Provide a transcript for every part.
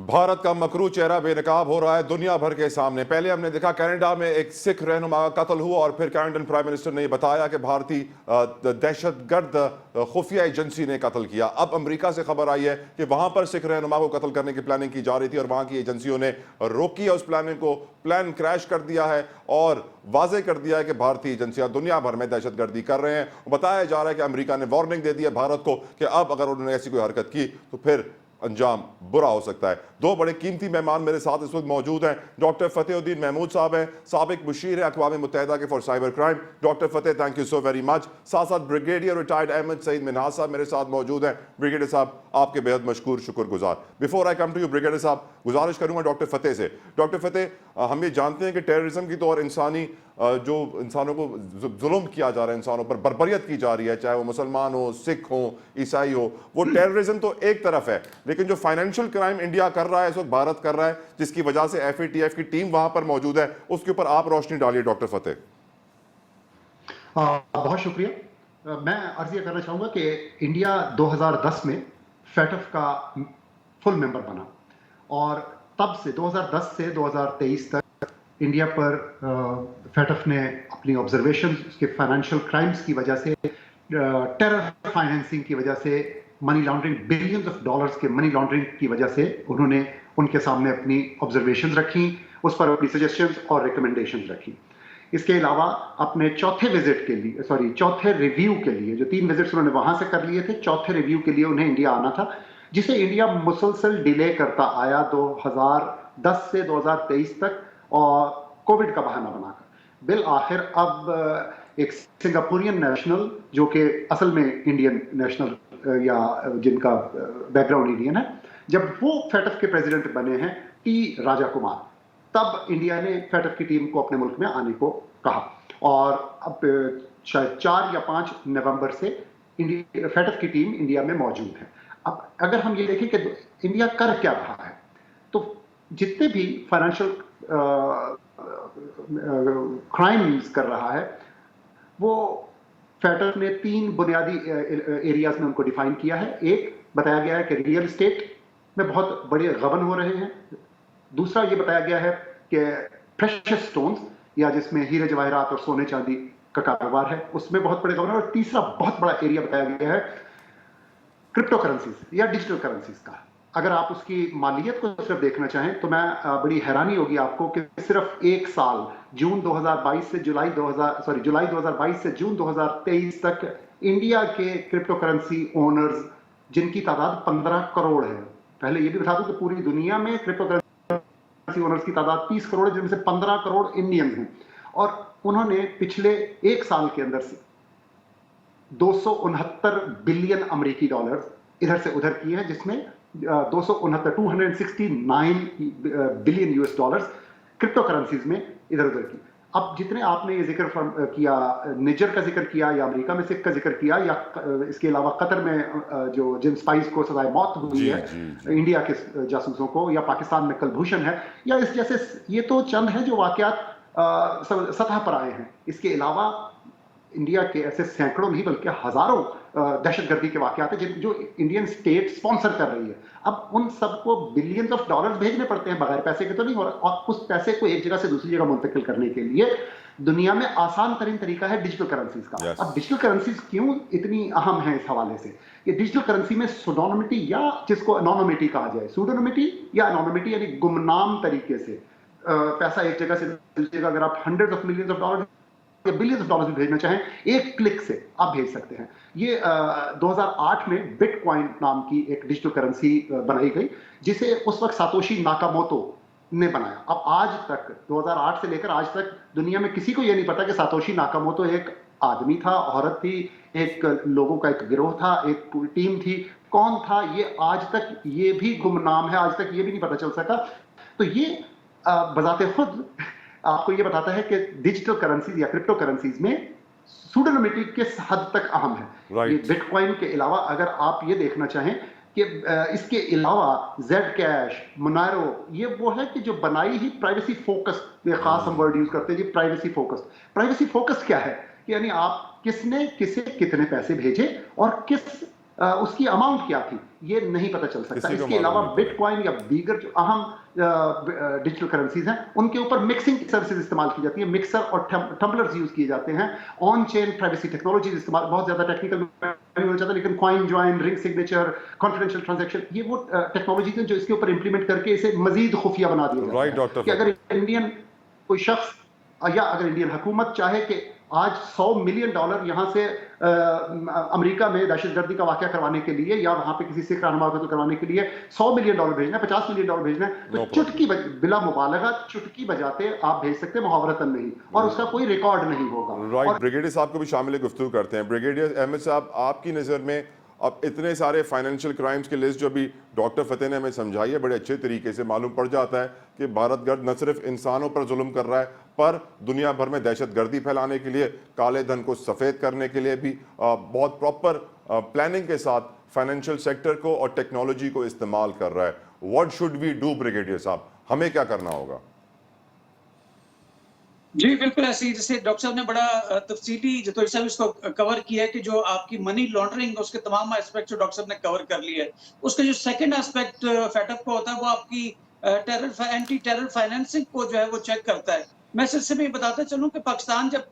भारत का मकरू चेहरा बेनकाब हो रहा है दुनिया भर के सामने। पहले हमने देखा कनाडा में एक सिख रहनुमा का कत्ल हुआ और फिर कनाडियन प्राइम मिनिस्टर ने बताया कि भारतीय दहशतगर्द खुफिया एजेंसी ने कत्ल किया। अब अमेरिका से खबर आई है कि वहां पर सिख रहनुमा को कत्ल करने की प्लानिंग की जा रही थी और वहां की एजेंसियों ने रोकी है उस प्लानिंग को, प्लान क्रैश कर दिया है और वाजे कर दिया है कि भारतीय एजेंसियां दुनिया भर में दहशतगर्दी कर रहे हैं। बताया जा रहा है कि अमेरिका ने वार्निंग दे दी है भारत को कि अब अगर उन्होंने ऐसी कोई हरकत की तो फिर अंजाम बुरा हो सकता है। दो बड़े कीमती मेहमान मेरे साथ इस वक्त मौजूद हैं। डॉक्टर फतेहुद्दीन महमूद साहब हैं, साबिक मुशीर है अक़वाम मुत्तहिदा के for cyber crime. Doctor Fateh, thank you so very much. साथ साथ ब्रिगेडियर रिटायर्ड अहमद सईद मिन्हाज साहब मेरे साथ मौजूद हैं। ब्रिगेडियर साहब, आपके बेहद मशकूर शुक्रगुजार। Before I come to you brigadier साहब, गुजारिश करूंगा डॉक्टर फतेह से। डॉक्टर फतेह, हम ये जानते हैं कि टेररिज्म की तो और इंसानी जो इंसानों को जुल्म किया जा रहा है, इंसानों पर बर्बरियत की जा रही है, चाहे वो मुसलमान हो, सिख हो, ईसाई हो, वो टेररिज्म तो एक तरफ है, लेकिन जो फाइनेंशियल क्राइम इंडिया कर रहा है इस वक्त, भारत कर रहा है, जिसकी वजह से FATF की टीम वहां पर मौजूद है, उसके ऊपर आप रोशनी डालिए डॉक्टर फतेह। बहुत शुक्रिया। मैं अर्ज करना चाहूंगा कि इंडिया 2010 में फैटफ का फुल मेंबर बना और तब से 2010 से 2023 तक इंडिया पर फैटफ ने अपनी ऑब्जर्वेशन के फाइनेंशियल क्राइम्स की वजह से, टेरर फाइनेंसिंग की वजह से, money laundering, billions of dollars के मनी लॉन्ड्रिंग की वजह से उन्होंने उनके सामने अपनी ऑब्जर्वेशंस रखी, उस पर अपनी सजेशंस और रिकमेंडेशंस रखी। इसके अलावा अपने चौथे रिव्यू के लिए, जो 3 विजिट्स उन्होंने वहां से कर लिए थे, चौथे रिव्यू के लिए उन्हें इंडिया आना था, जिसे इंडिया मुसलसल डिले करता आया 2010 से 2023 तक और कोविड का बहाना बनाकर। बिल आखिर अब एक सिंगापुरियन नेशनल, जो कि असल में इंडियन नेशनल या जिनका बैकग्राउंड इंडियन है, जब वो फैटफ के प्रेसिडेंट बने हैं टी राजा कुमार, तब इंडिया ने फैटफ की टीम को अपने मुल्क में आने को कहा और अब शायद 4 या 5 नवंबर से फैटफ की टीम इंडिया में मौजूद है। अब अगर हम ये देखें कि इंडिया कर क्या रहा है, तो जितने भी फाइनेंशियल क्राइम्स कर रहा है, वो फैटफ ने 3 बुनियादी एरियाज में उनको डिफाइन किया है। एक बताया गया है कि रियल एस्टेट में बहुत बड़े गबन हो रहे हैं। दूसरा ये बताया गया है कि प्रेशियस स्टोन्स, या जिसमें हीरे जवाहरात और सोने चांदी का कारोबार है, उसमें बहुत बड़े गबन है। और तीसरा बहुत बड़ा एरिया बताया गया है क्रिप्टो करेंसीज या डिजिटल करेंसीज का। अगर आप उसकी मालियत को सिर्फ देखना चाहें तो मैं बड़ी हैरानी होगी आपको कि सिर्फ एक साल, जुलाई 2022 से जून 2023 तक इंडिया के क्रिप्टो करेंसी ओनर्स, जिनकी तादाद 15 करोड़ है। पहले ये भी बता दूं कि पूरी दुनिया में क्रिप्टो करेंसी ओनर्स की तादाद 30 करोड़ है, जिनमें से 15 करोड़ इंडियन हैं। और उन्होंने पिछले एक साल के अंदर से 269 बिलियन अमेरिकी डॉलर इधर से उधर किए हैं, जिसमें 269 billion US dollars crypto currencies में इधर उधर की। अब जितने आपने ये जिक्र किया, निजर का जिक्र किया या अमेरिका में सिख का जिक्र किया, या इसके अलावा कतर में जो जिन स्पाइस को सजाए मौत हुई है इंडिया के जासूसों को, या पाकिस्तान में कलभूषण है, या इस जैसे, ये तो चंद हैं जो वाकयात सतह पर आए हैं। इसके अलावा इंडिया के ऐसे सैकड़ों नहीं बल्कि हजारों दहशतगर्दी के वाकयात हैं जो इंडियन स्टेट स्पॉन्सर कर रही है। अब उन सबको बिलियंस ऑफ डॉलर्स भेजने पड़ते हैं, बगैर पैसे के तो नहीं हो रहा। और उस पैसे को एक जगह से दूसरी जगह मुंतकिल करने के लिए दुनिया में आसान तरीन तरीका है डिजिटल करेंसीज का। अब डिजिटल करेंसीज क्यों इतनी अहम है इस हवाले से? ये डिजिटल करेंसी में सुडोनिमिटी, या जिसको एनोनिमिटी कहा जाए, सुडोनिमिटी या एनोनिमिटी, यानी गुमनाम तरीके से पैसा एक जगह से दूसरी जगह, अगर आप hundreds of millions of dollar या बिलियंस ऑफ डॉलर्स भी भेजना चाहें, एक क्लिक से आप भेज सकते हैं। ये 2008 में बिटकॉइन नाम की एक डिजिटल करेंसी बनाई गई, जिसे उस वक्त सातोशी नाकामोटो ने बनाया। अब आज तक 2008 से लेकर आज तक दुनिया में किसी को यह नहीं पता कि सातोशी नाकामोटो एक आदमी था, औरत थी, एक लोगों का एक गिरोह था, एक पूरी टीम थी। कौन था ये आज तक ये भी गुमनाम है, आज तक ये भी नहीं पता चल सका। तो ये बजाते खुद आपको ये बताता है कि डिजिटल करेंसीज या क्रिप्टो करेंसीज में सुडोनिमिटी किस हद तक अहम है। ये बिटकॉइन के अलावा अगर आप ये देखना चाहें कि इसके अलावा जेड कैश, मोनारो, ये वो है कि जो बनाई ही प्राइवेसी फोकस, ये खास हम वर्ड यूज करते हैं जी, प्राइवेसी फोकस। प्राइवेसी फोकस क्या है? यानी आप किसने किसे कितने पैसे भेजे और किस उसकी अमाउंट क्या थी ये नहीं पता चल सकता। किसी को इसके अलावा मालूम नहीं पड़ा। बिटकॉइन या दीगर जो अहम डिजिटल करेंसीज हैं उनके ऊपर मिक्सिंग सर्विसेज इस्तेमाल की जाती है, मिक्सर और टम्बलर्स यूज किए जाते हैं, ऑन चेन प्राइवेसी टेक्नोलॉजीज इस्तेमाल, बहुत ज्यादा टेक्निकल नहीं होना चाहता लेकिन coin join, ring signature, confidential transaction, ये वो टेक्नोलॉजीज हैं जो इसके ऊपर इंप्लीमेंट करके इसे मजीद खुफिया बना दिया जाता राइट है डॉक्टर कि फतेह। अगर इंडियन कोई शख्स या अगर इंडियन हुकूमत चाहे कि आज $100 मिलियन यहाँ से अमेरिका में दहशतगर्दी का वाकया करवाने के लिए या वहां पे किसी सिख रहनुमा को करवाने के लिए $100 मिलियन भेजना है, $50 मिलियन भेजना है, तो नो चुटकी बिला मुबालगा चुटकी बजाते आप भेज सकते हैं, मुहावरतन नहीं, और उसका कोई रिकॉर्ड नहीं होगा। राइट, और ब्रिगेडियर साहब को भी शामिल गुफ्तगू करते हैं। ब्रिगेडियर अहमद साहब, आपकी नज़र में अब इतने सारे फाइनेंशियल क्राइम्स की लिस्ट जो अभी डॉक्टर फतेह ने हमें समझाई है, बड़े अच्छे तरीके से मालूम पड़ जाता है कि भारत गर्द न सिर्फ इंसानों पर जुल्म कर रहा है, पर दुनिया भर में दहशतगर्दी फैलाने के लिए, काले धन को सफ़ेद करने के लिए भी बहुत प्रॉपर प्लानिंग के साथ फाइनेंशियल सेक्टर को और टेक्नोलॉजी को इस्तेमाल कर रहा है। What should we do brigadier साहब, हमें क्या करना होगा? जी, बिल्कुल ऐसे ही जैसे डॉक्टर साहब ने बड़ा तफसीली जो साहब इसको कवर किया है कि जो आपकी मनी लॉन्ड्रिंग उसके तमाम एस्पेक्ट जो डॉक्टर साहब ने कवर कर लिए है। उसका जो सेकंड एस्पेक्ट फेडअप का होता है वो आपकी एंटी टेरर फाइनेंसिंग को जो है वो चेक करता है। मैं सिलसिले में बताता चलूं कि पाकिस्तान जब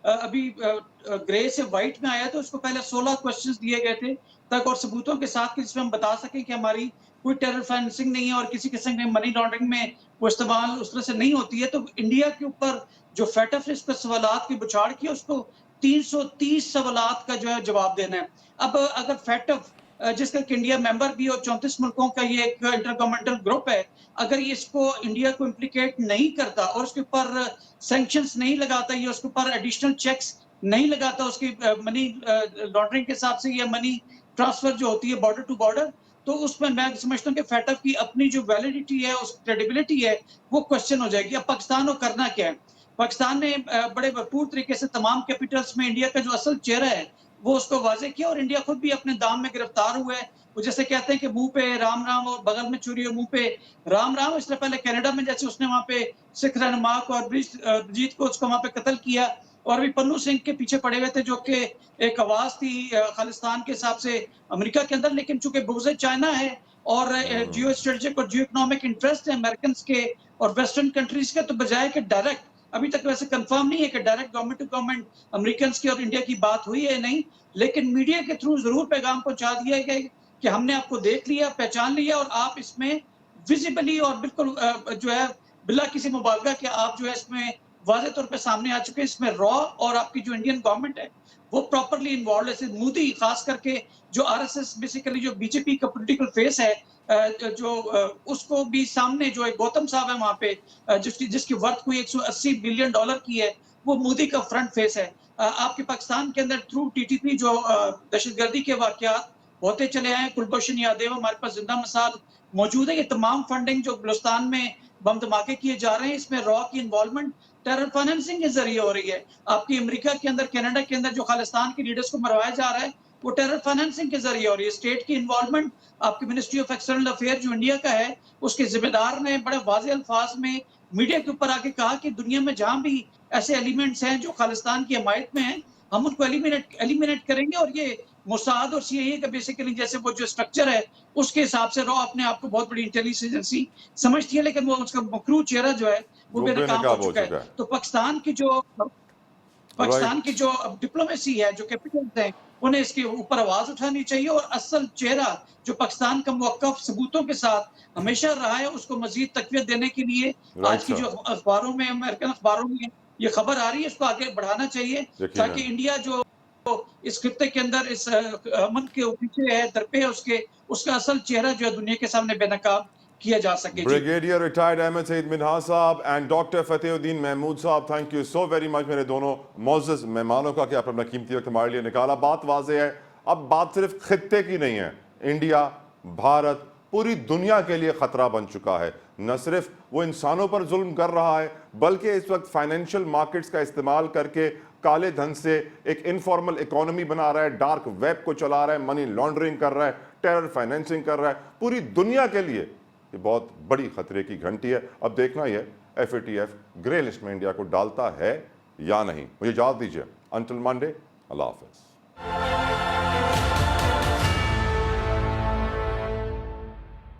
अभी ग्रे से व्हाइट में आया तो उसको पहले 16 क्वेश्चंस दिए गए थे तक और सबूतों के साथ कि जिसमें हम बता सकें कि हमारी कोई टेरर फाइनेंसिंग नहीं है और किसी किस्म के मनी लॉन्ड्रिंग में वो इस्तेमाल उस तरह से नहीं होती है। तो इंडिया के ऊपर जो फेटफ इस पर सवालात की बुछाड़ की उसको 330 सवालात का जो है जवाब देना है। अब अगर फेटफ जिसका इंडिया मेंबर भी और 34 मुल्कों का ये एक इंटर गवर्नमेंटल ग्रुप है, अगर ये इसको इंडिया को इम्प्लीकेट नहीं करता और उसके ऊपर सैंक्शंस नहीं लगाता या उसके ऊपर एडिशनल चेक्स नहीं लगाता उसकी मनी लॉन्ड्रिंग के हिसाब से या मनी ट्रांसफर जो होती है बॉर्डर टू बॉर्डर, तो उसमें मैं समझता हूँ कि फेटअप की अपनी जो वैलिडिटी है, उस क्रेडिबिलिटी है, वो क्वेश्चन हो जाएगी। अब पाकिस्तान को करना क्या है? पाकिस्तान ने बड़े भरपूर तरीके से तमाम कैपिटल्स में इंडिया का जो असल चेहरा है वो उसको वाजे किया और इंडिया खुद भी अपने दाम में गिरफ्तार हुआ है। वो जैसे कहते हैं कि मुंह पे राम राम और बगल में चोरी और मुंह पे राम राम। इससे पहले कनाडा में जैसे उसने वहां पे सिख रहनुमा को और ब्रिजीत को उसको वहां पे कत्ल किया और अभी पन्नू सिंह के पीछे पड़े हुए थे जो कि एक आवाज थी खालिस्तान के हिसाब से अमेरिका के अंदर, लेकिन चूंकि बुग़्ज़ चाइना है और जियो स्ट्रेटेजिक और जियो इकोनॉमिक इंटरेस्ट है अमेरिकन के और वेस्टर्न कंट्रीज के, तो बजाय कि डायरेक्ट, अभी तक वैसे कंफर्म नहीं है कि direct government to government American की और इंडिया की बात हुई है नहीं, लेकिन मीडिया के थ्रू जरूर पैगाम पहुंचा दिया गया कि हमने आपको देख लिया, पहचान लिया और आप इसमें विजिबली और बिल्कुल जो है बिला किसी मुबालगा के आप जो है इसमें वाज़े तौर पे सामने आ चुके हैं। इसमें रॉ और आपकी जो इंडियन गवर्नमेंट है वो प्रॉपर्ली इन्वॉल्व है। मोदी खास करके जो आरएसएस बेसिकली जो बीजेपी का पॉलिटिकल फेस है, जो उसको भी सामने जो एक गौतम साहब है वहां पे जिसकी वर्थ कोई $180 बिलियन की है, वो मोदी का फ्रंट फेस है। आपके पाकिस्तान के अंदर थ्रू टीटीपी जो दहशतगर्दी के वाकयात होते चले आए, कुलभूषण यादव हमारे पास जिंदा मिसाल मौजूद है। ये तमाम फंडिंग जो बलूचिस्तान में बम धमाके किए जा रहे हैं, इसमें रॉ की इन्वॉल्वमेंट टेरर फाइनेंसिंग के जरिए हो रही है। आपकी अमेरिका के अंदर, कनाडा के अंदर जो खालिस्तान के लीडर्स को मरवाया जा रहा है वो टेरर फाइनेंसिंग के जरिए हो रही है। स्टेट की इन्वॉल्वमेंट, आपकी मिनिस्ट्री ऑफ एक्सटर्नल अफेयर जो इंडिया का है उसके जिम्मेदार ने बड़े वाज़ेह अल्फाज में मीडिया के ऊपर आके कहा कि दुनिया में जहां भी ऐसे एलिमेंट्स हैं जो खालिस्तान की हमायत में हैं, हम उनको एलिमिनेट करेंगे और ये मोसाद और सीआईए का बेसिकली जैसे वो जो स्ट्रक्चर है उसके हिसाब से रॉ अपने आप को बहुत बड़ी इंटेलिजेंस एजेंसी समझती है, लेकिन वो उसका मकरू चेहरा जो है वो बेनकाब हो चुका है। तो पाकिस्तान की जो डिप्लोमेसी है, जो कैपिटल्स हैं, उन्हें इसके ऊपर आवाज उठानी चाहिए और असल चेहरा जो पाकिस्तान का मुवक्कफ सबूतों के साथ हमेशा रहा है उसको मजीद तकवीत देने के लिए आज की जो अखबारों में, अमेरिकन अखबारों में ये खबर आ रही है, इसको आगे बढ़ाना चाहिए ताकि इंडिया जो इस खित्ते के अंदर इस अमन के पीछे है, दरपे है, उसका असल चेहरा जो है दुनिया के सामने बेनकाब किया जा सके। ब्रिगेडियर रिटायर्ड अहमद सईद मिन्हाज साहब एंड डॉक्टर फतेहुद्दीन महमूद साहब, thank you so very much मेरे दोनों मोअज़्ज़ज़ मेहमानों का कि आप अपना कीमती वक्त हमारे लिए निकाला। बात वाज़ेह है, अब बात सिर्फ खित्ते की नहीं है, इंडिया, भारत, पूरी दुनिया के लिए खतरा बन चुका है। न सिर्फ वो इंसानों पर जुल्म कर रहा है बल्कि इस वक्त फाइनेंशियल मार्केट्स का इस्तेमाल करके काले धन से एक इनफॉर्मल इकोनॉमी बना रहा है, डार्क वेब को चला रहा है, मनी लॉन्ड्रिंग कर रहा है, टेरर फाइनेंसिंग कर रहा है। पूरी दुनिया के लिए ये बहुत बड़ी खतरे की घंटी है। अब देखना ही है FATF ग्रे लिस्ट में इंडिया को डालता है या नहीं। मुझे इजाज़त दीजिए, अंटिल मंडे, अल्लाह हाफ़िज़।